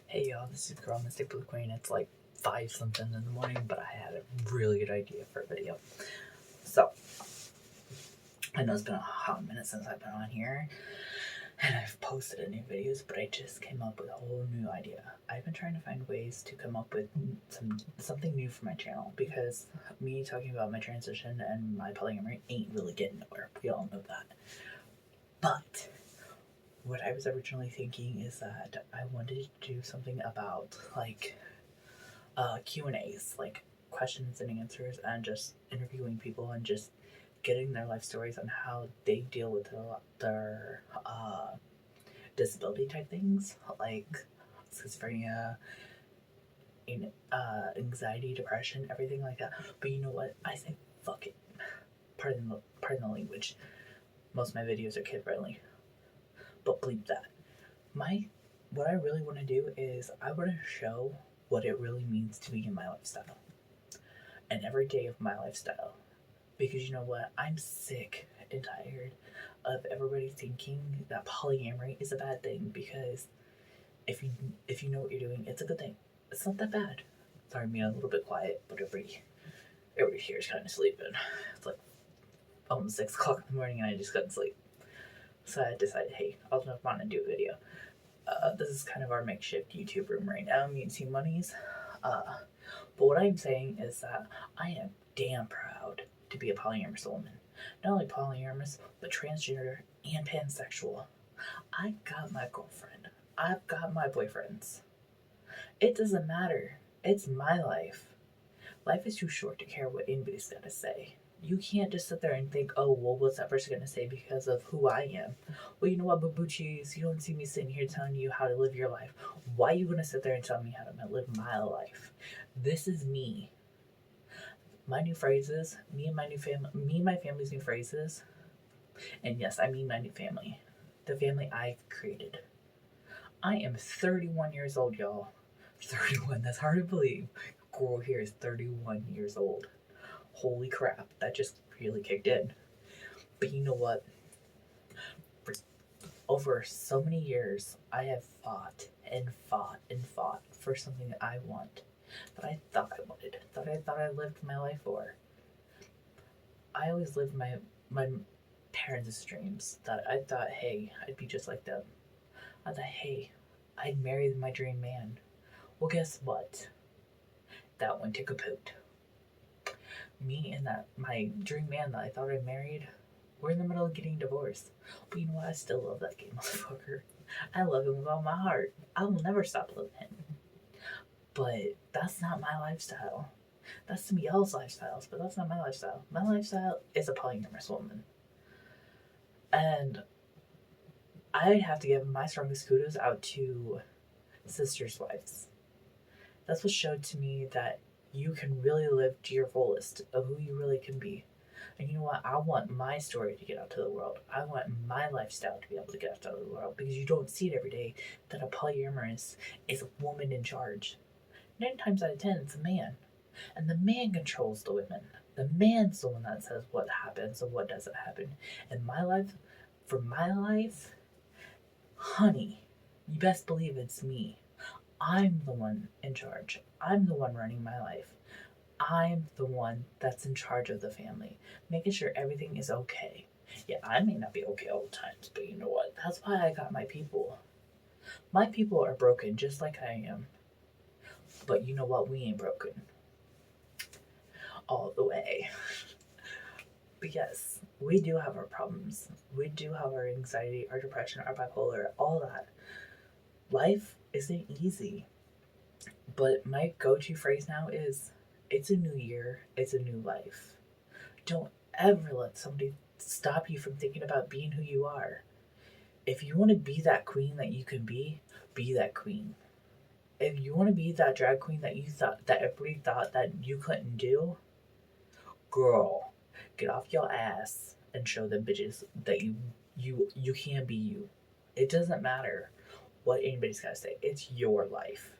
Hey y'all, this is Girl Mystic Blue Queen. It's like 5 something in the morning, but I had a really good idea for a video. So, I know it's been a hot minute since I've been on here, and I've posted any videos, but I just came up with a whole new idea. I've been trying to find ways to come up with something new for my channel, because me talking about my transition and my polyamory ain't really getting nowhere. We all know that. But what I was originally thinking is that I wanted to do something about Q&As, like questions and answers, and just interviewing people and just getting their life stories on how they deal with their disability type things, like schizophrenia, anxiety, depression, everything like that. But you know what? I say fuck it. Pardon the language. Most of my videos are kid friendly, but bleep that. What I really want to do is I want to show what it really means to be in my lifestyle and every day of my lifestyle, because you know what, I'm sick and tired of everybody thinking that polyamory is a bad thing, because if you know what you're doing, it's a good thing. It's not that bad. Sorry, I'm being a little bit quiet, but everybody here is kind of sleeping. It's like almost 6 o'clock in the morning and I just couldn't sleep, so I decided, hey, I'll jump on and do a video. This is kind of our makeshift YouTube room right now, me and C Monies. But what I'm saying is that I am damn proud to be a polyamorous woman. Not only polyamorous, but transgender and pansexual. I got my girlfriend. I've got my boyfriends. It doesn't matter. It's my life. Life is too short to care what anybody's gonna say. You can't just sit there and think, oh, well, what's that person going to say because of who I am? Well, you know what, boo cheese, you don't see me sitting here telling you how to live your life. Why are you going to sit there and tell me how to live my life? This is me. My new phrases, me and my family's new phrases. And yes, I mean my new family. The family I've created. I am 31 years old, y'all. 31, that's hard to believe. Girl here is 31 years old. Holy crap, that just really kicked in. But you know what? For over so many years, I have fought and fought and fought for something that I want, that I thought I wanted, that I thought I lived my life for. I always lived my parents' dreams, that I thought, hey, I'd be just like them. I thought, hey, I'd marry my dream man. Well, guess what? That went to kaput. Me and my dream man that I thought I married, we're in the middle of getting divorced. But you know what? I still love that gay motherfucker. I love him with all my heart. I will never stop loving him. But that's not my lifestyle. That's somebody else's lifestyles, but that's not my lifestyle. My lifestyle is a polyamorous woman. And I have to give my strongest kudos out to sisters' wives. That's what showed to me that you can really live to your fullest of who you really can be. And you know what? I want my story to get out to the world. I want my lifestyle to be able to get out to the world, because you don't see it every day that a polyamorous is a woman in charge. 9 times out of 10, it's a man. And the man controls the women. The man's the one that says what happens and what doesn't happen. And my life, for my life, honey, you best believe it's me. I'm the one in charge. I'm the one running my life. I'm the one that's in charge of the family, making sure everything is okay. Yeah, I may not be okay all the times, but you know what? That's why I got my people. My people are broken just like I am. But you know what? We ain't broken. All the way. But yes, we do have our problems. We do have our anxiety, our depression, our bipolar, all that. Life isn't easy. But my go-to phrase now is, it's a new year, it's a new life. Don't ever let somebody stop you from thinking about being who you are. If you want to be that queen that you can be that queen. If you want to be that drag queen that everybody thought that you couldn't do, girl, get off your ass and show them bitches that you can be you. It doesn't matter what anybody's got to say. It's your life.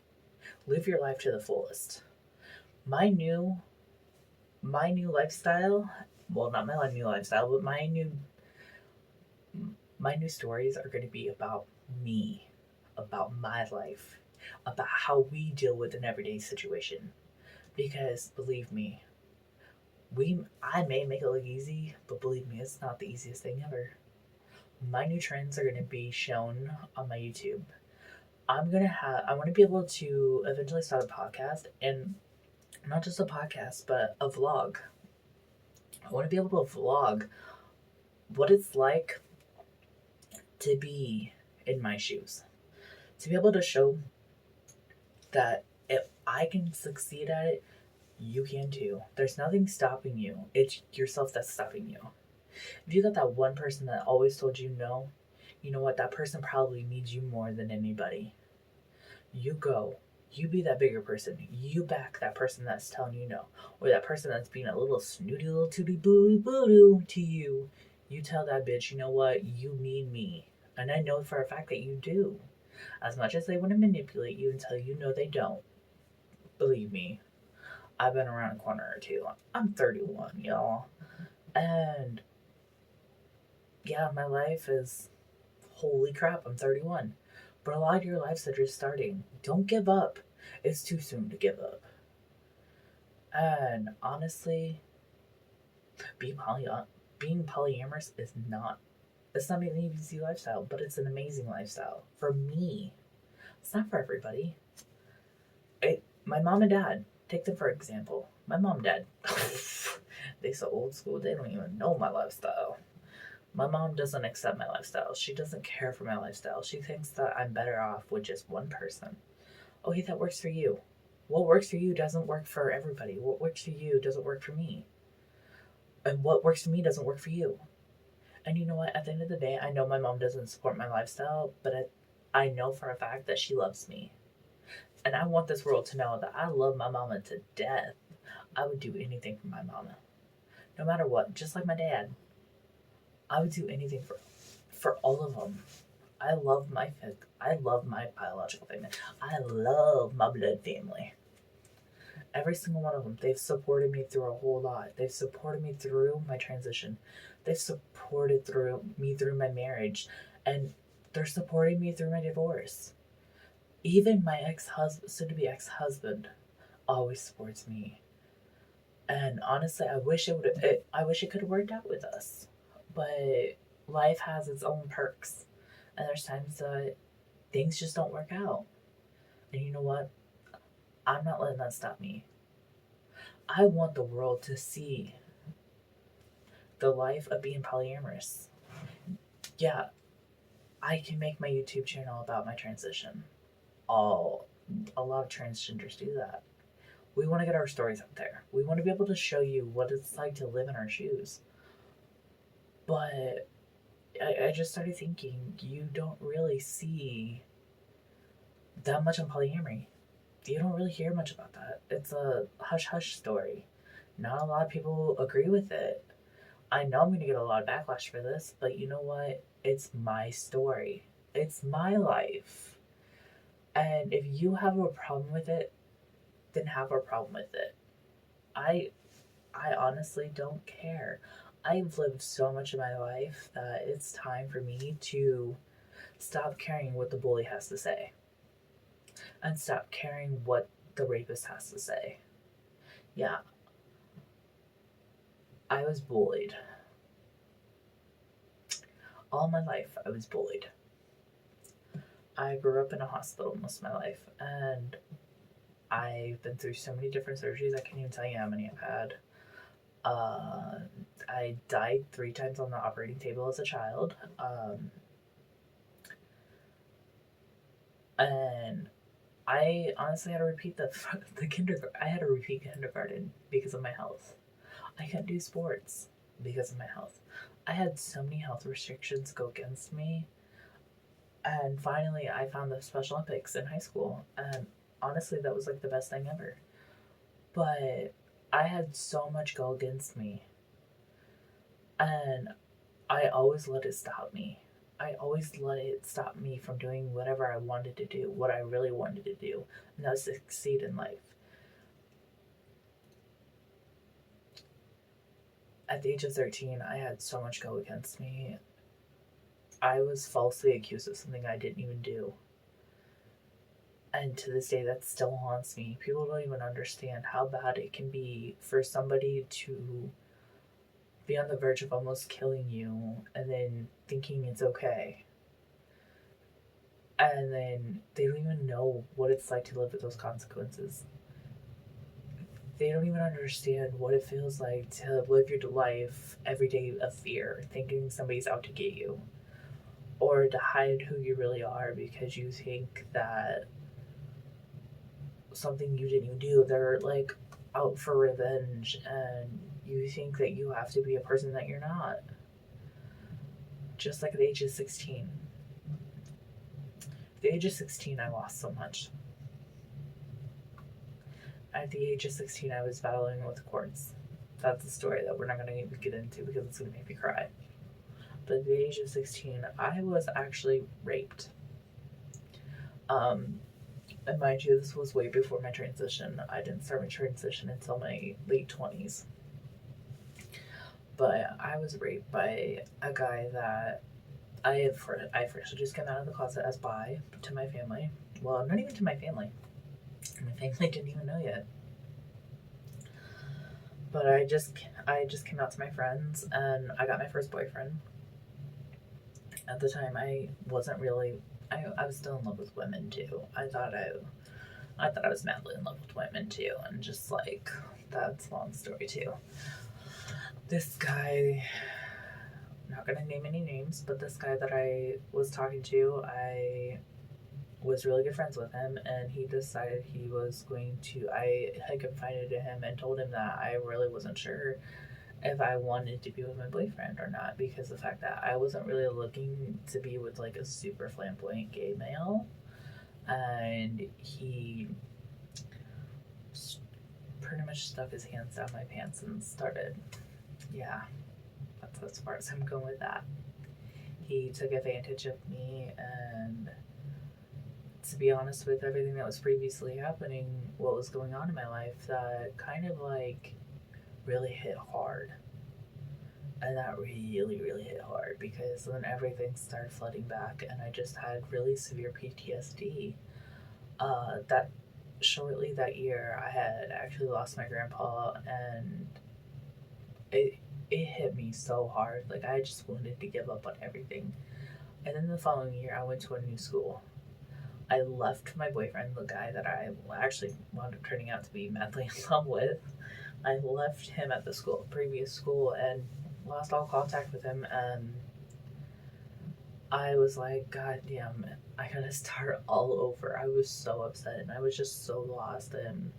Live your life to the fullest. My new lifestyle, well, not my new lifestyle, but my new stories are going to be about me, about my life. about how we deal with an everyday situation. Because believe me, I may make it look easy, but believe me, it's not the easiest thing ever. My new trends are gonna be shown on my YouTube. I want to be able to eventually start a podcast, and not just a podcast, but a vlog. I want to be able to vlog what it's like to be in my shoes. To be able to show that if I can succeed at it, you can too. There's nothing stopping you. It's yourself that's stopping you. If you got that one person that always told you no, you know what? That person probably needs you more than anybody. You go. You be that bigger person. You back that person that's telling you no. Or that person that's being a little snooty little tooty boo to you. You tell that bitch, you know what? You need me. And I know for a fact that you do. As much as they want to manipulate you and tell you no, they don't. Believe me, I've been around a corner or two. I'm 31, y'all. And yeah, my life is holy crap, I'm 31. But a lot of your lives are just starting. Don't give up. It's too soon to give up. And honestly, being polyamorous is not. It's not an easy lifestyle, but it's an amazing lifestyle for me. It's not for everybody. My mom and dad, take them for example. My mom and dad, they so old school. They don't even know my lifestyle. My mom doesn't accept my lifestyle. She doesn't care for my lifestyle. She thinks that I'm better off with just one person. Okay, that works for you. What works for you doesn't work for everybody. What works for you doesn't work for me. And what works for me doesn't work for you. And you know what? At the end of the day, I know my mom doesn't support my lifestyle, but I know for a fact that she loves me. And I want this world to know that I love my mama to death. I would do anything for my mama. No matter what. Just like my dad. I would do anything for all of them. I love my biological family. I love my blood family. Every single one of them. They've supported me through a whole lot. They've supported me through my transition. They've supported me through my marriage, and they're supporting me through my divorce. Even my soon-to-be ex-husband, always supports me. And honestly, I wish it could have worked out with us, but life has its own perks, and there's times that things just don't work out. And you know what? I'm not letting that stop me. I want the world to see the life of being polyamorous. Yeah, I can make my YouTube channel about my transition. A lot of transgenders do that. We want to get our stories out there. We want to be able to show you what it's like to live in our shoes. But I just started thinking, you don't really see that much on polyamory. You don't really hear much about that. It's a hush-hush story. Not a lot of people agree with it. I know I'm going to get a lot of backlash for this, but you know what? It's my story. It's my life. And if you have a problem with it, then have a problem with it. I honestly don't care. I've lived so much of my life that it's time for me to stop caring what the bully has to say. And stop caring what the rapist has to say. Yeah. I was bullied. All my life, I was bullied. I grew up in a hospital most of my life, and I've been through so many different surgeries, I can't even tell you how many I've had. I died 3 times on the operating table as a child. And I honestly had to repeat the kindergarten. I had to repeat kindergarten because of my health. I couldn't do sports because of my health. I had so many health restrictions go against me. And finally, I found the Special Olympics in high school. And honestly, that was like the best thing ever. But I had so much go against me. And I always let it stop me. I always let it stop me from doing whatever I wanted to do, what I really wanted to do, and that was succeed in life. At the age of 13, I had so much go against me. I was falsely accused of something I didn't even do. And to this day, that still haunts me. People don't even understand how bad it can be for somebody to be on the verge of almost killing you and then thinking it's okay. And then they don't even know what it's like to live with those consequences. They don't even understand what it feels like to live your life every day of fear, thinking somebody's out to get you, or to hide who you really are because you think that something you didn't even do, they're like out for revenge, and you think that you have to be a person that you're not. Just like at the age of 16. At the age of 16, I lost so much. At the age of 16, I was battling with courts. That's a story that we're not going to get into because it's going to make me cry. But at the age of 16, I was actually raped. And mind you, this was way before my transition. I didn't start my transition until my late 20s. But I was raped by a guy that I first just came out of the closet as bi to my family. Well, not even to my family. My family didn't even know yet. But I just came out to my friends, and I got my first boyfriend. At the time, I wasn't really. I was still in love with women too. I thought I was madly in love with women too, and just like that's a long story too. This guy, I'm not gonna name any names, but this guy that I was talking to, I was really good friends with him, and he decided he was going to. I had confided to him and told him that I really wasn't sure if I wanted to be with my boyfriend or not, because the fact that I wasn't really looking to be with like a super flamboyant gay male, and he pretty much stuck his hands down my pants and started, yeah, that's as far as I'm going with that. He took advantage of me, and to be honest with everything that was previously happening, what was going on in my life, that kind of like really hit hard. And that really, really hit hard because then everything started flooding back, and I just had really severe PTSD. That shortly that year, I had actually lost my grandpa, and it hit me so hard. Like, I just wanted to give up on everything. And then the following year, I went to a new school. I left my boyfriend, the guy that I actually wound up turning out to be madly in love with. I left him at the previous school, and lost all contact with him. And I was like, God damn it, I gotta start all over. I was so upset, and I was just so lost. And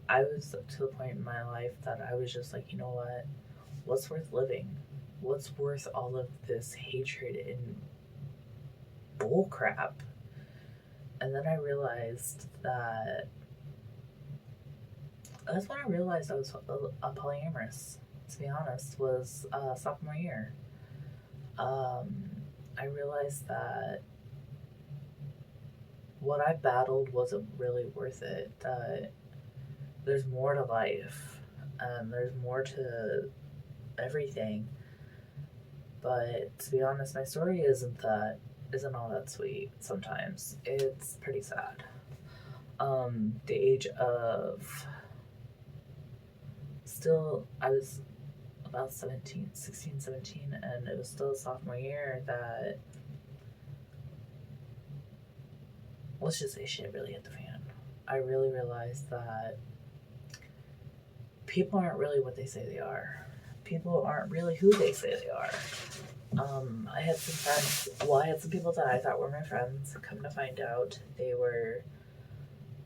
I was to the point in my life that I was just like, you know what? What's worth living? What's worth all of this hatred and bullcrap? And then I realized that. That's when I realized I was a polyamorous, to be honest, was sophomore year. I realized that what I battled wasn't really worth it. There's more to life, and there's more to everything. But to be honest, my story isn't all that sweet. Sometimes it's pretty sad. The age of still, I was about 16, 17, and it was still sophomore year that, let's just say, shit really hit the fan. I really realized that people aren't really what they say they are. People aren't really who they say they are. I had some friends, I had some people that I thought were my friends. Come to find out, they were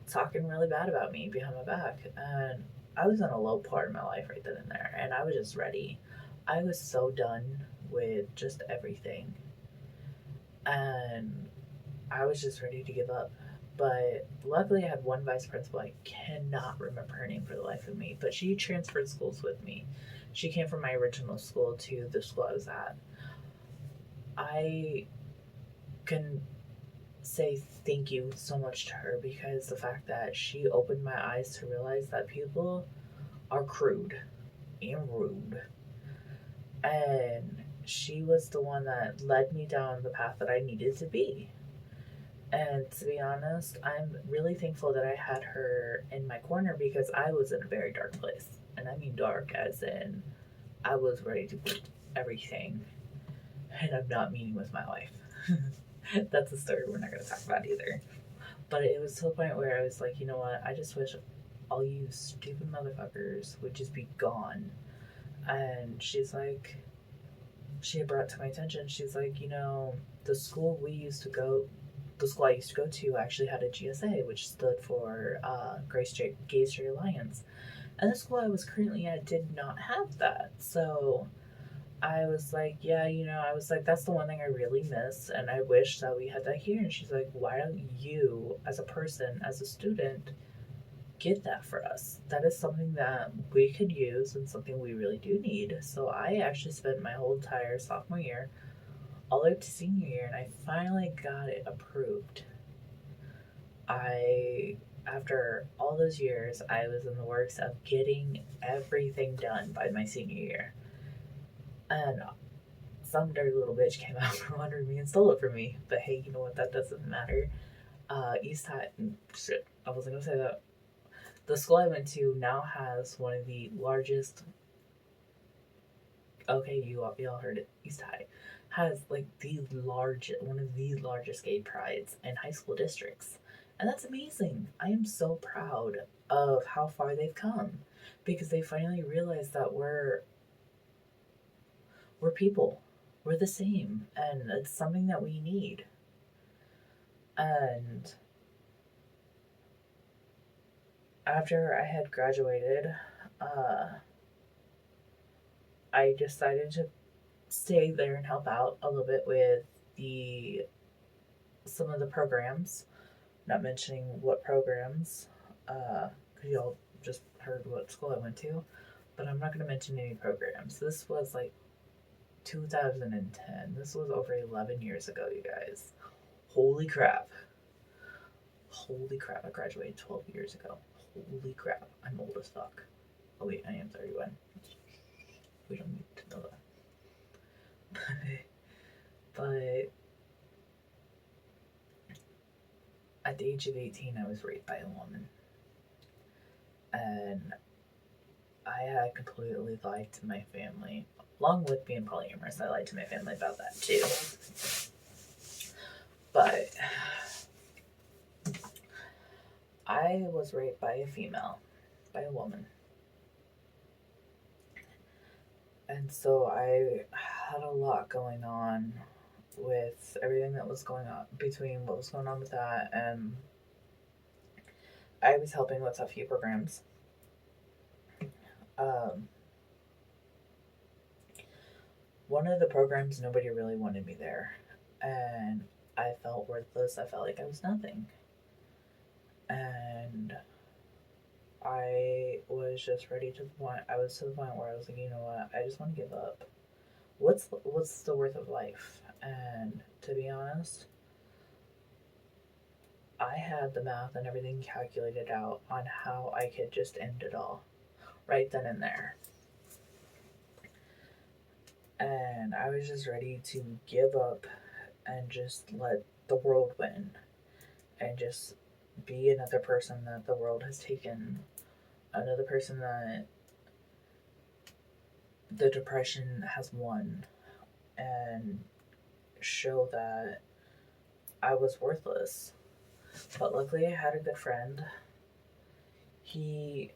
talking really bad about me behind my back, and I was in a low part of my life right then and there, and I was just ready. I was so done with just everything, and I was just ready to give up. But luckily, I had one vice principal. I cannot remember her name for the life of me, but she transferred schools with me. She came from my original school to the school I was at. I can say thank you so much to her, because the fact that she opened my eyes to realize that people are crude and rude. And she was the one that led me down the path that I needed to be. And to be honest, I'm really thankful that I had her in my corner because I was in a very dark place. And I mean dark as in I was ready to quit everything. And I'm not meeting with my wife. That's a story we're not going to talk about either. But it was to the point where I was like, you know what? I just wish all you stupid motherfuckers would just be gone. And she's like, she had brought to my attention, she's like, the school we used to go, the school I used to go to actually had a GSA, which stood for Gay Straight Alliance. And the school I was currently at did not have that. So I was like, yeah, I was like, that's the one thing I really miss, and I wish that we had that here. And she's like, why don't you, as a person, as a student, get that for us? That is something that we could use and something we really do need. So I actually spent my whole entire sophomore year, all the way up to senior year, and I finally got it approved. After all those years, I was in the works of getting everything done by my senior year. And some dirty little bitch came out from under me and stole it from me. But hey, you know what? That doesn't matter. East High, shit, I wasn't gonna say that. The school I went to now has one of the largest. Okay, you all heard it. East High has like one of the largest gay prides in high school districts, and that's amazing. I am so proud of how far they've come because they finally realized that we're people. We're the same, and it's something that we need. And after I had graduated, I decided to stay there and help out a little bit with the some of the programs. Not mentioning what programs, because y'all just heard what school I went to, but I'm not going to mention any programs. This was like 2010. This was over 11 years ago, you guys. Holy crap. Holy crap, I graduated 12 years ago. Holy crap, I'm old as fuck. Oh wait, I am 31. We don't need to know that. But at the age of 18, I was raped by a woman. And I had completely lied to my family. Along with being polyamorous, I lied to my family about that too. But I was raped by a female, by a woman. And so I had a lot going on with everything that was going on, between what was going on with that, and I was helping with a few programs. One of the programs, nobody really wanted me there, and I felt worthless. I felt like I was nothing. And I was just ready to the point. I was to the point where I was like, you know what? I just want to give up. What's the worth of life? And to be honest, I had the math and everything calculated out on how I could just end it all, right then and there. And I was just ready to give up and just let the world win, and just be another person that the world has taken, another person that the depression has won, and show that I was worthless. But luckily, I had a good friend. He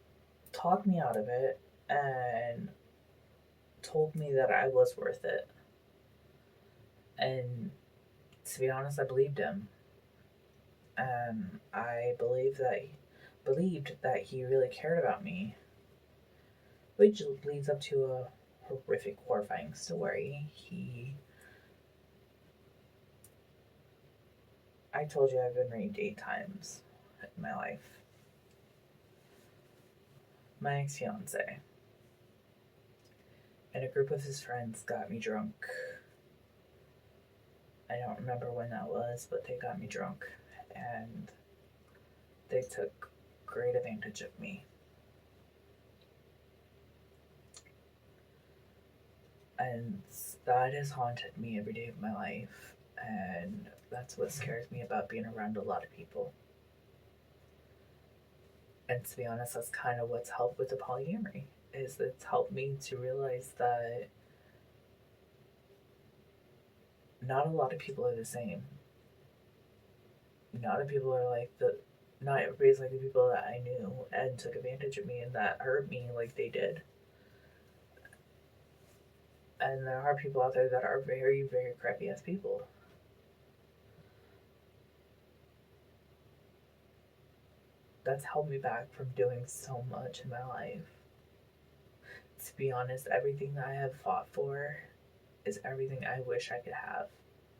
talked me out of it and told me that I was worth it. And to be honest, I believed him. And I believed that he really cared about me, which leads up to a horrific, horrifying story. I told you I've been raped 8 times in my life. My ex-fiance and a group of his friends got me drunk. I don't remember when that was, but they got me drunk, and they took great advantage of me. And that has haunted me every day of my life. And that's what scares me about being around a lot of people. And to be honest, that's kind of what's helped with the polyamory, is it's helped me to realize that not a lot of people are the same. Not a people are like the not everybody's like the people that I knew and took advantage of me and that hurt me like they did. And there are people out there that are very, very crappy ass people. That's held me back from doing so much in my life. To be honest, everything that I have fought for is everything I wish I could have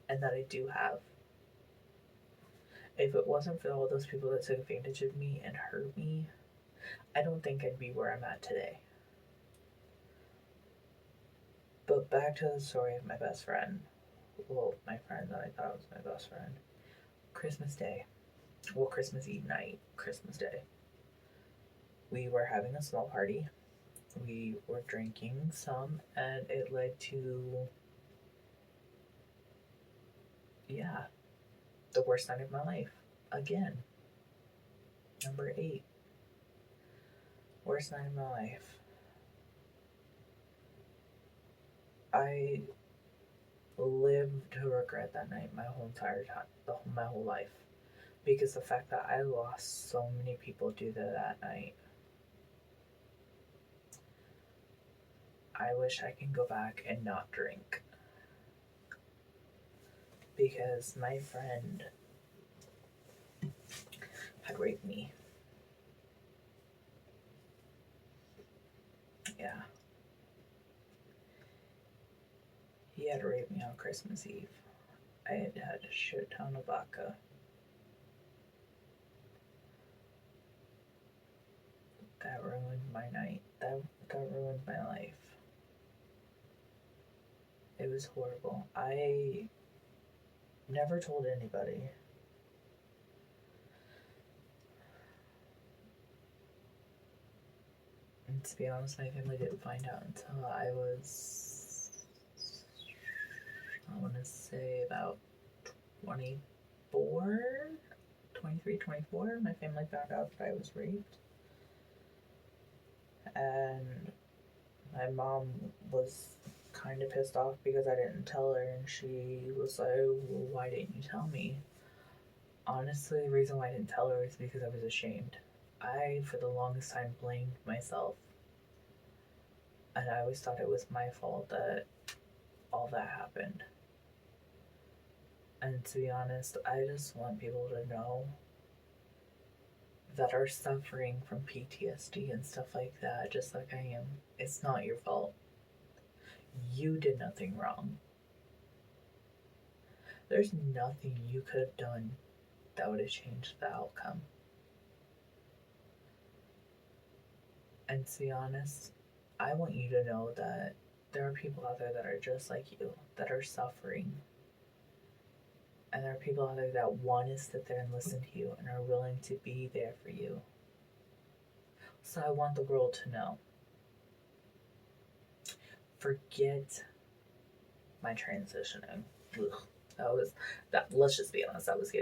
and that I do have. If it wasn't for all those people that took advantage of me and hurt me, I don't think I'd be where I'm at today. But back to the story of my best friend. Well, my friend that I thought was my best friend. Christmas Day. Well, Christmas Eve night, Christmas Day. We were having a small party. We were drinking some, and it led to, yeah, the worst night of my life. Again. Number 8. Worst night of my life. I lived to regret that night my whole entire time, my whole life. Because the fact that I lost so many people due to that night. I wish I can go back and not drink. Because my friend had raped me. Yeah. He had raped me on Christmas Eve. I had had a shit ton of vodka. That ruined my night. That ruined my life. It was horrible. I never told anybody. And to be honest, my family didn't find out until I was, I want to say about 24, 23, 24. My family found out that I was raped. And my mom was kind of pissed off because I didn't tell her, and she was like, well, why didn't you tell me? Honestly, the reason why I didn't tell her is because I was ashamed. I, for the longest time, blamed myself. And I always thought it was my fault that all that happened. And to be honest, I just want people to know that are suffering from PTSD and stuff like that, just like I am. It's not your fault. You did nothing wrong. There's nothing you could have done that would have changed the outcome. And to be honest, I want you to know that there are people out there that are just like you, that are suffering. And there are people out there that want to sit there and listen to you and are willing to be there for you. So I want the world to know. Forget my transitioning. Ugh, let's just be honest, that was getting